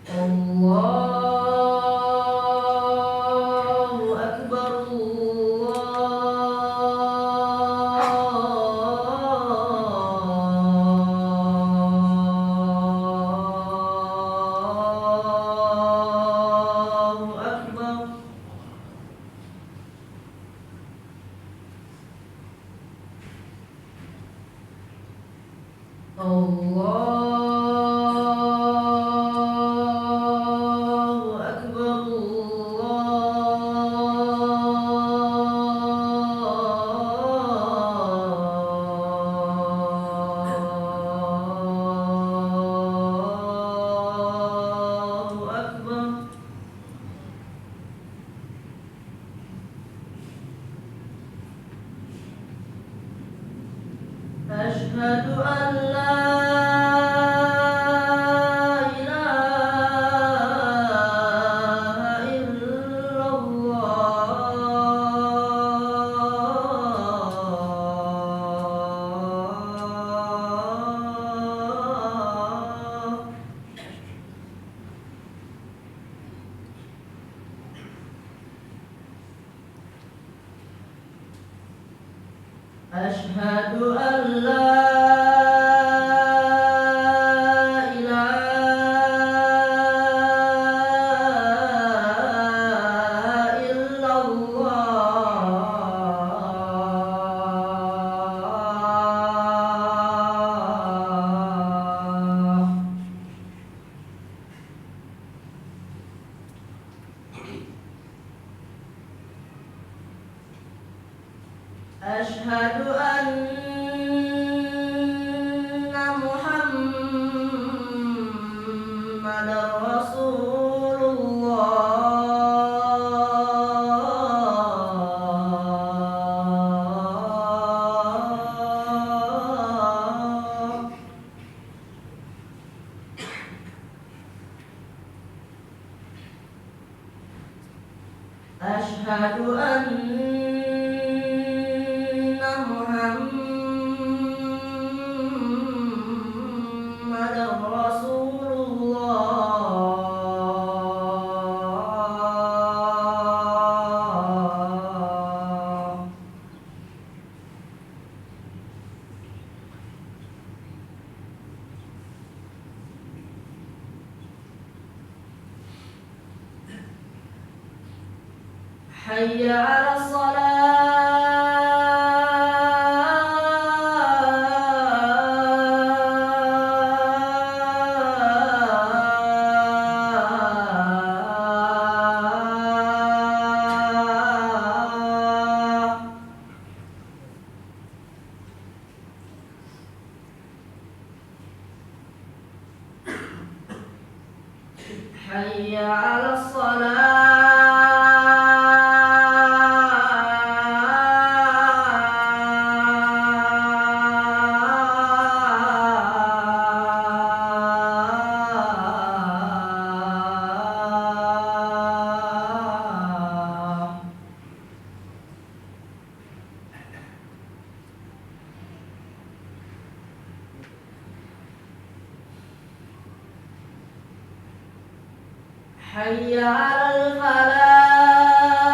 Allahu Akbar, Allahu Akbar. Allahu Akbar, Allahu Akbar. Asyhadu an la ilaha illallah. Asyhadu an la ilaha illallah. Asyhadu anna Muhammadar Rasulullah. Asyhadu anna Muhammadar Rasulullah. Hayya 'alas shalah. Hayya 'alas shalah. Hayya 'alal falah.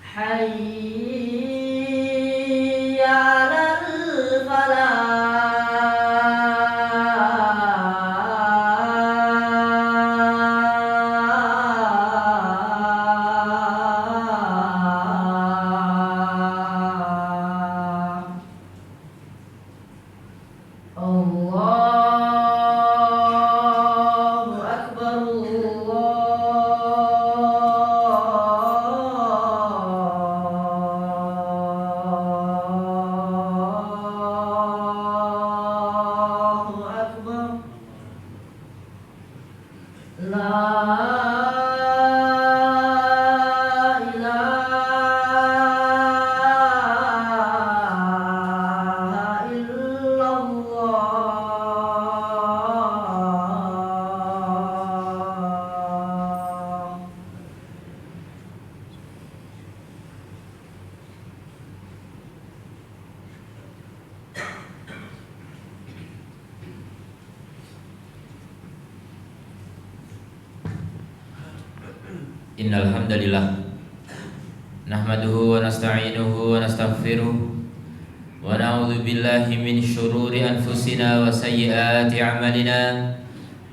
Hayya 'alal falah. Innal hamdalillah nahmaduhu wa nasta'inuhu wa nastaghfiruh wa na'udzu billahi min shururi anfusina wa sayyiati a'malina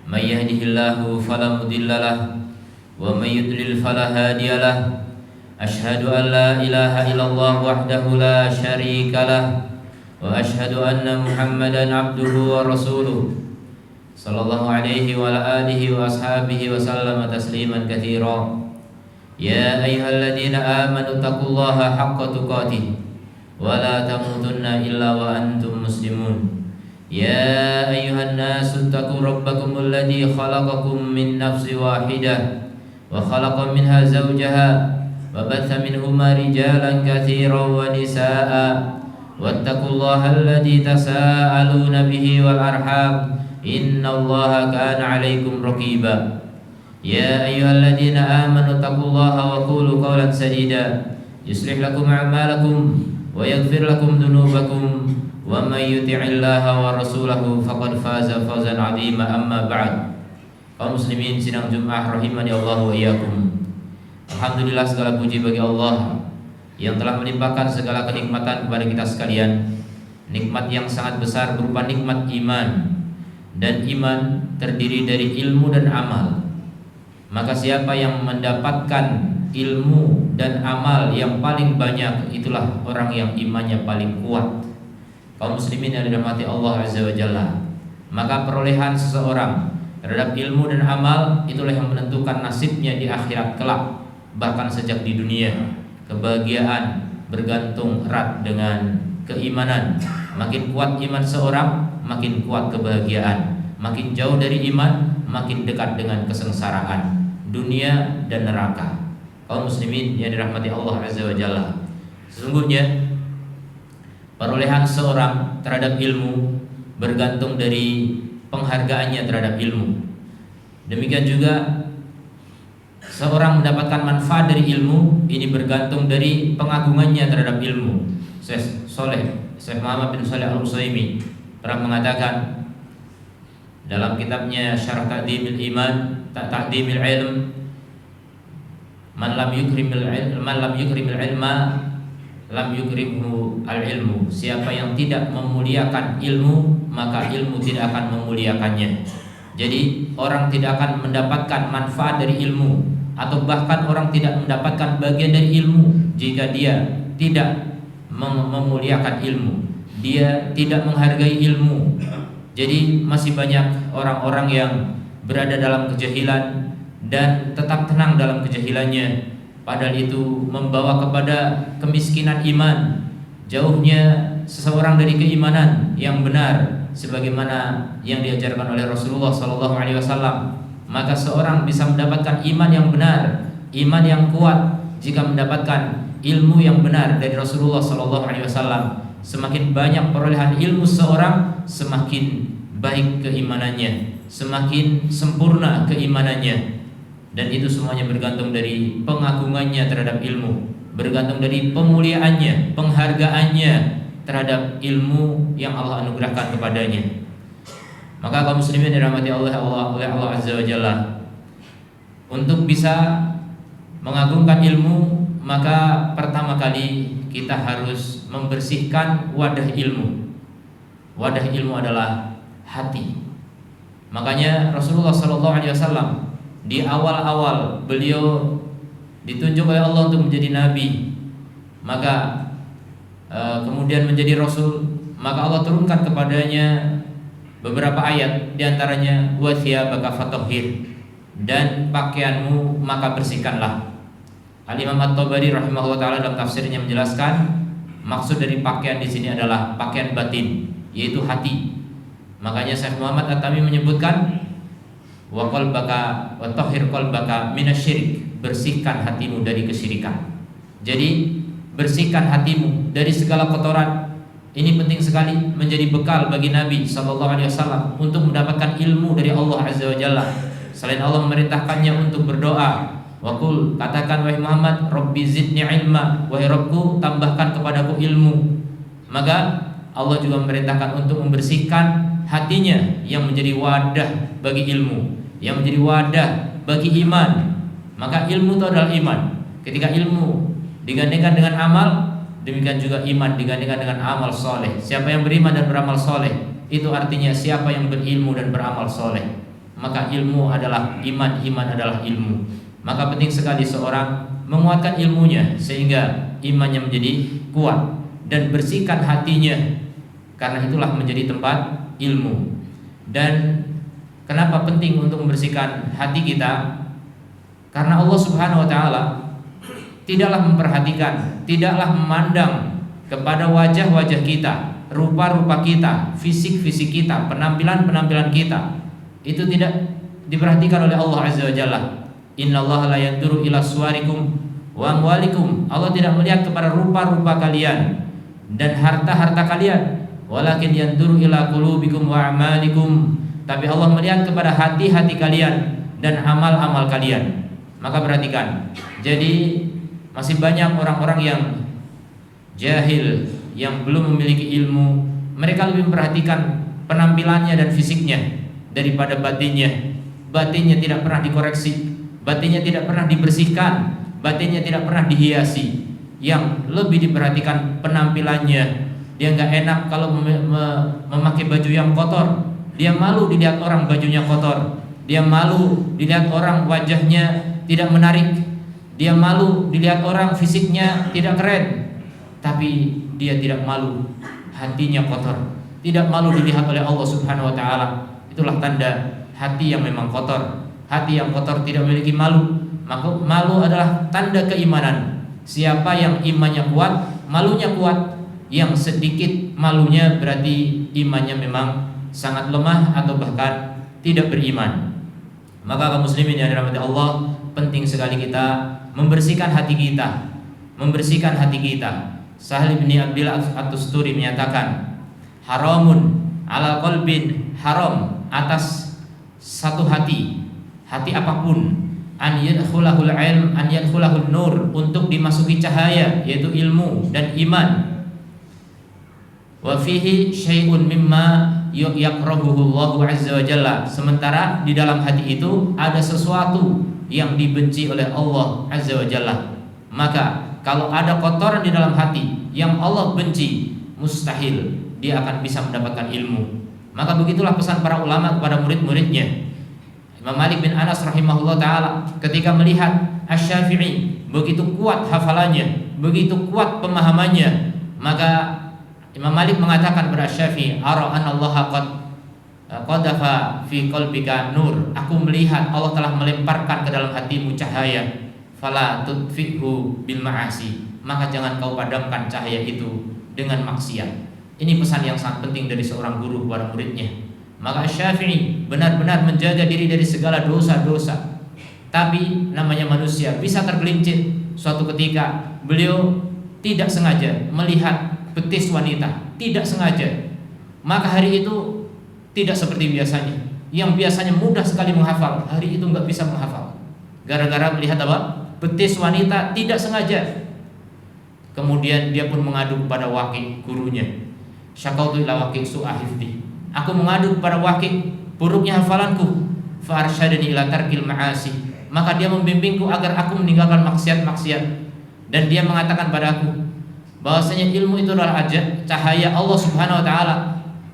may yahdihillahu fala mudilla lahu wa may yudlil fala hadiya lahu ashhadu an la ilaha illallah wahdahu la syarika lahu wa ashhadu anna Muhammadan abduhu wa rasuluh sallallahu alaihi wa ala alihi wa ashabihi wa sallama tasliman katsira. Ya ayyuhalladzina amanu taqullaha haqqa tuqatih wa la tamutunna illa wa antum muslimun. Ya ayyuhan nasu taqu rabbakumul ladzi khalaqakum min nafsin wahidah wa khalaqa minha zawjaha wa batha minhuma rijalan katsiran wa nisaa'a wattaqullaha alladzi tasaaluna bihi wal arham innallaha kana 'alaikum raqiba. Ya ayyuhalladzina amanu taqullaha wa qulu qawlan sadida yuslih lakum a'malakum wa yaghfir lakum dhunubakum wa may yuti'illaha wa rasulahu faqad faza fawzan 'azima. Amma ba'd. Kaum muslimin sidang Jumat rahimani Allah wa iyyakum. Alhamdulillah, segala puji bagi Allah yang telah melimpahkan segala kenikmatan kepada kita sekalian. Nikmat yang sangat besar berupa nikmat iman, dan iman terdiri dari ilmu dan amal. Maka siapa yang mendapatkan ilmu dan amal yang paling banyak, itulah orang yang imannya paling kuat. Kaum muslimin yang dirahmati Allah Azza wa Jalla, maka perolehan seseorang terhadap ilmu dan amal itulah yang menentukan nasibnya di akhirat kelak, bahkan sejak di dunia. Kebahagiaan bergantung erat dengan keimanan. Makin kuat iman seorang, makin kuat kebahagiaan. Makin jauh dari iman, makin dekat dengan kesengsaraan dunia dan neraka. Kaum muslimin yang dirahmati Allah Azza wa Jalla, sesungguhnya perolehan seorang terhadap ilmu bergantung dari penghargaannya terhadap ilmu. Demikian juga seorang mendapatkan manfaat dari ilmu ini bergantung dari pengagungannya terhadap ilmu. Syekh Muhammad bin Shalih Al-Utsaimin pernah mengatakan dalam kitabnya Syarah Ta'dimil Iman, Ta'dimil Ilm, man lam yukrimil ilma lam yukrimhu al-ilmu. Siapa yang tidak memuliakan ilmu, maka ilmu tidak akan memuliakannya. Jadi orang tidak akan mendapatkan manfaat dari ilmu, atau bahkan orang tidak mendapatkan bagian dari ilmu jika dia tidak memuliakan ilmu, dia tidak menghargai ilmu. Jadi masih banyak orang-orang yang berada dalam kejahilan dan tetap tenang dalam kejahilannya, padahal itu membawa kepada kemiskinan iman, jauhnya seseorang dari keimanan yang benar sebagaimana yang diajarkan oleh Rasulullah SAW. Maka seorang bisa mendapatkan iman yang benar, iman yang kuat jika mendapatkan ilmu yang benar dari Rasulullah SAW. Semakin banyak perolehan ilmu seorang, semakin baik keimanannya, semakin sempurna keimanannya. Dan itu semuanya bergantung dari pengagungannya terhadap ilmu, bergantung dari pemuliaannya, penghargaannya terhadap ilmu yang Allah anugerahkan kepadanya. Maka kaum muslimin dirahmati Allah oleh Allah Azza wa Jalla, untuk bisa mengagungkan ilmu, maka pertama kali kita harus membersihkan wadah ilmu. Wadah ilmu adalah hati. Makanya Rasulullah SAW di awal-awal beliau ditunjuk oleh Allah untuk menjadi nabi, maka kemudian menjadi rasul, maka Allah turunkan kepadanya beberapa ayat, diantaranya wa thiyabaka fatahhir, dan pakaianmu maka bersihkanlah. Al-Imam At-Tabari rahimahullah taala dalam tafsirnya menjelaskan maksud dari pakaian di sini adalah pakaian batin, yaitu hati. Makanya Syekh Muhammad At-Tamimi menyebutkan wa qalbaka wa tahhir qalbaka minasyirik, bersihkan hatimu dari kesyirikan. Jadi bersihkan hatimu dari segala kotoran. Ini penting sekali, menjadi bekal bagi Nabi SAW untuk mendapatkan ilmu dari Allah Azza wa Jalla. Selain Allah memerintahkannya untuk berdoa, Waqul, katakan wahai Muhammad, Rabbi zidni ilma, wahai Rabbku tambahkan kepadaku ilmu. Maka Allah juga memerintahkan untuk membersihkan hatinya yang menjadi wadah bagi ilmu, yang menjadi wadah bagi iman. Maka ilmu itu adalah iman. Ketika ilmu digandengkan dengan amal, demikian juga iman digandengkan dengan amal soleh. Siapa yang beriman dan beramal soleh, itu artinya siapa yang berilmu dan beramal soleh. Maka ilmu adalah iman, iman adalah ilmu. Maka penting sekali seorang menguatkan ilmunya sehingga imannya menjadi kuat dan bersihkan hatinya, karena itulah menjadi tempat ilmu. Dan kenapa penting untuk membersihkan hati kita? Karena Allah Subhanahu wa taala tidaklah memperhatikan, tidaklah memandang kepada wajah-wajah kita, rupa-rupa kita, fisik-fisik kita, penampilan-penampilan kita. Itu tidak diperhatikan oleh Allah Azza wa Jalla. Innallaha la yanzuru ila suwarikum wa amwalikum. Allah tidak melihat kepada rupa-rupa kalian dan harta-harta kalian, walakin yanzuru ila qulubikum wa a'malikum. Tapi Allah melihat kepada hati-hati kalian dan amal-amal kalian. Maka perhatikan. Jadi masih banyak orang-orang yang jahil, yang belum memiliki ilmu. Mereka lebih memperhatikan penampilannya dan fisiknya daripada batinnya. Batinnya tidak pernah dikoreksi, batinnya tidak pernah dibersihkan, batinnya tidak pernah dihiasi. Yang lebih diperhatikan penampilannya. Dia nggak enak kalau memakai baju yang kotor. Dia malu dilihat orang bajunya kotor. Dia malu dilihat orang wajahnya tidak menarik. Dia malu dilihat orang fisiknya tidak keren. Tapi dia tidak malu hatinya kotor. Tidak malu dilihat oleh Allah Subhanahu wa taala. Itulah tanda hati yang memang kotor. Hati yang kotor tidak memiliki malu. Maka malu adalah tanda keimanan. Siapa yang imannya kuat, malunya kuat. Yang sedikit malunya berarti imannya memang sangat lemah atau bahkan tidak beriman. Maka kaum muslimin yang dirahmati Allah, penting sekali kita membersihkan hati kita. Membersihkan hati kita. Sahal bin Abdillah At-Tusturi menyatakan, haramun ala qalbin, haram atas satu hati, hati apapun, an yadkhulahul ilm, an yadkhulahul nur, untuk dimasuki cahaya yaitu ilmu dan iman. Wa fihi syai'un mimma yakrahuhu Allahu azza wa jalla. Sementara di dalam hati itu ada sesuatu yang dibenci oleh Allah azza wa jalla. Maka kalau ada kotoran di dalam hati yang Allah benci, mustahil dia akan bisa mendapatkan ilmu. Maka begitulah pesan para ulama kepada murid-muridnya. Imam Malik bin Anas rahimahullah ta'ala ketika melihat Asy-Syafi'i begitu kuat hafalannya, begitu kuat pemahamannya, maka Imam Malik mengatakan kepada Asy-Syafi'i, ara anallaha qadafa fi qalbika nur. Aku melihat Allah telah melemparkan ke dalam hatimu cahaya. Fala tudfihu bil ma'asi. Maka jangan kau padamkan cahaya itu dengan maksiat. Ini pesan yang sangat penting dari seorang guru kepada muridnya. Maka Asy-Syafi'i benar-benar menjaga diri dari segala dosa-dosa. Tapi namanya manusia bisa tergelincir. Suatu ketika beliau tidak sengaja melihat betis wanita, tidak sengaja. Maka hari itu tidak seperti biasanya. Yang biasanya mudah sekali menghafal, hari itu nggak bisa menghafal. Gara-gara melihat apa? Betis wanita, tidak sengaja. Kemudian dia pun mengadu kepada Waqi, gurunya. Syakautu ila Waqi su'a hifdi. Aku mengadu kepada Waqi buruknya hafalanku. Fa arsyadani ila tarkil ma'asi. Maka dia membimbingku agar aku meninggalkan maksiat-maksiat. Dan dia mengatakan padaku bahwasanya ilmu itu adalah cahaya Allah Subhanahu wa taala,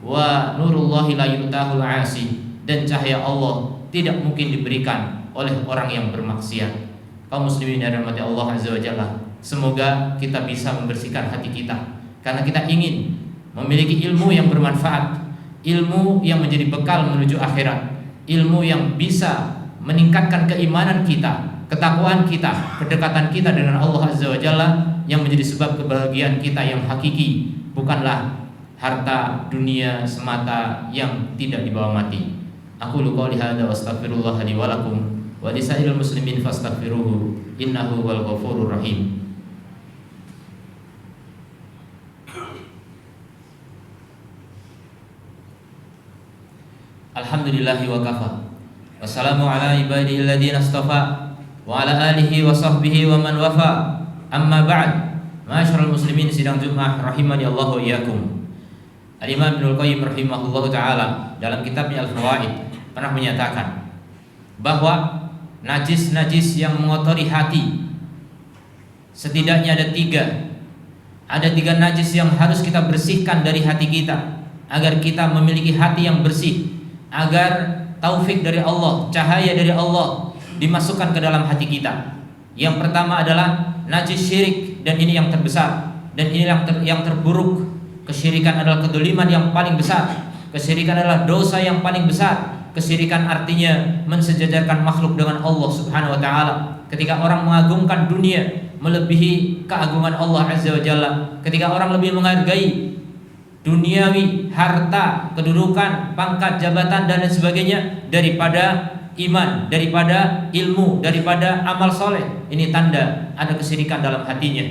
wa nurullahi la yutahul 'asi, dan cahaya Allah tidak mungkin diberikan oleh orang yang bermaksiat. Kaum muslimin yang dirahmati Allah azza wa jalla, semoga kita bisa membersihkan hati kita karena kita ingin memiliki ilmu yang bermanfaat, ilmu yang menjadi bekal menuju akhirat, ilmu yang bisa meningkatkan keimanan kita, ketakwaan kita, kedekatan kita dengan Allah azza wa jalla, yang menjadi sebab kebahagiaan kita yang hakiki, bukanlah harta dunia semata yang tidak dibawa mati. Aku qouli hadza wa astaghfirullah li wa lakum wa lisairil muslimin fastaghfiruhu innahu wal ghafurur rahim. Alhamdulillahi wa kafa. Wassalamu ala ibadihi alladziina astafa wa ala alihi wa sahbihi wa man wafa. Amma ba'd, ma'asyiral muslimin sidang Jumat rahimani Allah wa iyyakum. Al-Imam Ibnul Qayyim rahimahullahu taala dalam kitabnya Al-Fawaid pernah menyatakan bahwa najis-najis yang mengotori hati. Setidaknya ada 3. Ada 3 najis yang harus kita bersihkan dari hati kita, agar kita memiliki hati yang bersih, agar taufik dari Allah, cahaya dari Allah dimasukkan ke dalam hati kita. Yang pertama adalah najis syirik, dan ini yang terbesar, dan ini yang terburuk. Kesyirikan adalah kedoliman yang paling besar. Kesyirikan adalah dosa yang paling besar. Kesyirikan artinya mensejajarkan makhluk dengan Allah Subhanahu wa taala. Ketika orang mengagungkan dunia melebihi keagungan Allah Azza wa Jalla, ketika orang lebih menghargai duniawi, harta, kedudukan, pangkat, jabatan dan lain sebagainya daripada iman, daripada ilmu, daripada amal soleh, ini tanda ada kesyirikan dalam hatinya.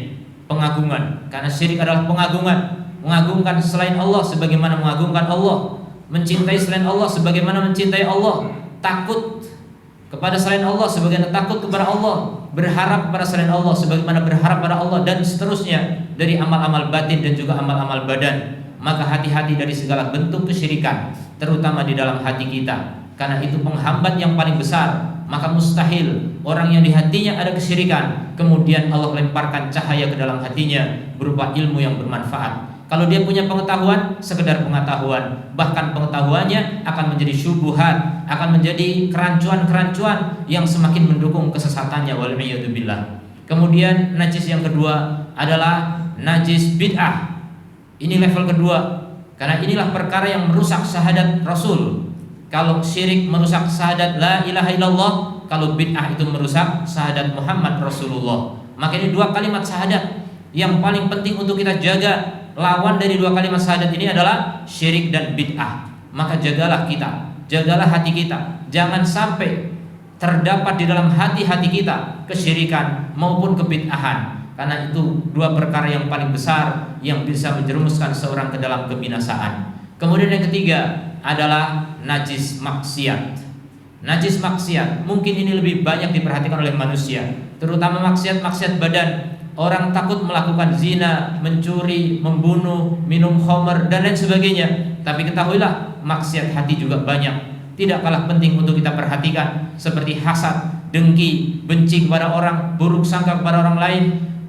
Pengagungan, karena syirik adalah pengagungan, mengagungkan selain Allah sebagaimana mengagungkan Allah, mencintai selain Allah sebagaimana mencintai Allah, takut kepada selain Allah sebagaimana takut kepada Allah, berharap kepada selain Allah sebagaimana berharap pada Allah, dan seterusnya dari amal-amal batin dan juga amal-amal badan. Maka hati-hati dari segala bentuk kesyirikan, terutama di dalam hati kita, karena itu penghambat yang paling besar. Maka mustahil orang yang di hatinya ada kesyirikan kemudian Allah lemparkan cahaya ke dalam hatinya berupa ilmu yang bermanfaat. Kalau dia punya pengetahuan, sekedar pengetahuan, bahkan pengetahuannya akan menjadi syubhat, akan menjadi kerancuan-kerancuan yang semakin mendukung kesesatannya, wal'iyadzubillah. Kemudian najis yang kedua adalah najis bid'ah. Ini level kedua, karena inilah perkara yang merusak syahadat Rasul. Kalau syirik merusak syahadat la ilaha illallah, kalau bid'ah itu merusak syahadat Muhammad Rasulullah. Maka ini 2 kalimat syahadat yang paling penting untuk kita jaga. Lawan dari 2 kalimat syahadat ini adalah syirik dan bid'ah. Maka jagalah kita, jagalah hati kita, jangan sampai terdapat di dalam hati-hati kita kesyirikan maupun kebid'ahan. Karena itu 2 perkara yang paling besar yang bisa menjerumuskan seorang ke dalam kebinasaan. Kemudian yang ketiga adalah najis maksiat. Najis maksiat mungkin ini lebih banyak diperhatikan oleh manusia, terutama maksiat-maksiat badan. Orang takut melakukan zina, mencuri, membunuh, minum khamr dan lain sebagainya. Tapi ketahuilah, maksiat hati juga banyak, tidak kalah penting untuk kita perhatikan, seperti hasad, dengki, benci kepada orang, buruk sangka kepada orang lain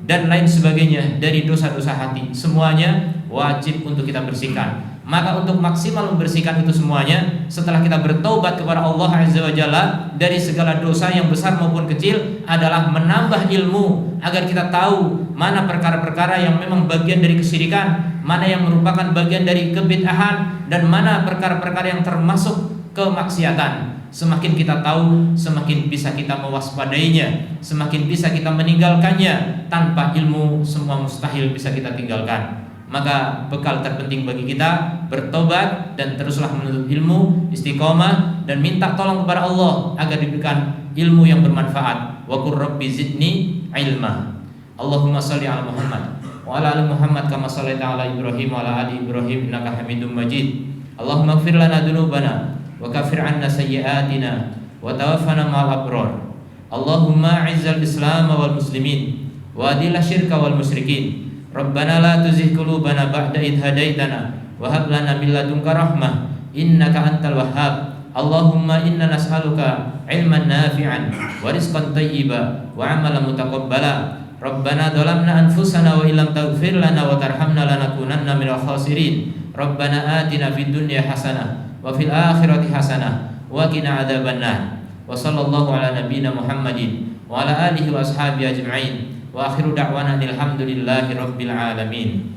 dan lain sebagainya dari dosa-dosa hati. Semuanya wajib untuk kita bersihkan. Maka untuk maksimal membersihkan itu semuanya, setelah kita bertaubat kepada Allah Azza wa Jalla dari segala dosa yang besar maupun kecil, adalah menambah ilmu agar kita tahu mana perkara-perkara yang memang bagian dari kesyirikan, mana yang merupakan bagian dari kebid'ahan, dan mana perkara-perkara yang termasuk kemaksiatan. Semakin kita tahu, semakin bisa kita mewaspadainya, semakin bisa kita meninggalkannya. Tanpa ilmu semua mustahil bisa kita tinggalkan. Maka bekal terpenting bagi kita bertobat dan teruslah menuntut ilmu, istiqomah, dan minta tolong kepada Allah agar diberikan ilmu yang bermanfaat. Wa qur rabbi zidni ilma. Allahumma shalli ala Muhammad wa ala ali Muhammad kama shallaita ala Ibrahim wa ala ali Ibrahim innaka Hamidum Majid. Allahumma ighfir lana dzunubana wa kaffir 'anna sayyi'atina wa tawaffana ma'al abrar. Allahumma 'izzal Islam wal muslimin wa adil syirka wal musyrikin. Rabbana la tuzigh qulubana ba'da idh hadaitana wa hab lana min ladunka rahmah innaka antal wahhab. Allahumma inna nas'aluka ilman nafi'an wa rizqan thayyiban wa 'amalan mutaqabbala. Rabbana dhalamna anfusana wa illam taghfir lana wa tarhamna lanakunanna minal khasirin. Rabbana atina fid dunya hasanah wa fil akhirati hasanah wa qina adzabannar. Wa sallallahu ala nabiyyina Muhammadin wa ala alihi wa ashabihi ajma'in. Wa akhiru da'wana alhamdulillahi rabbil alamin.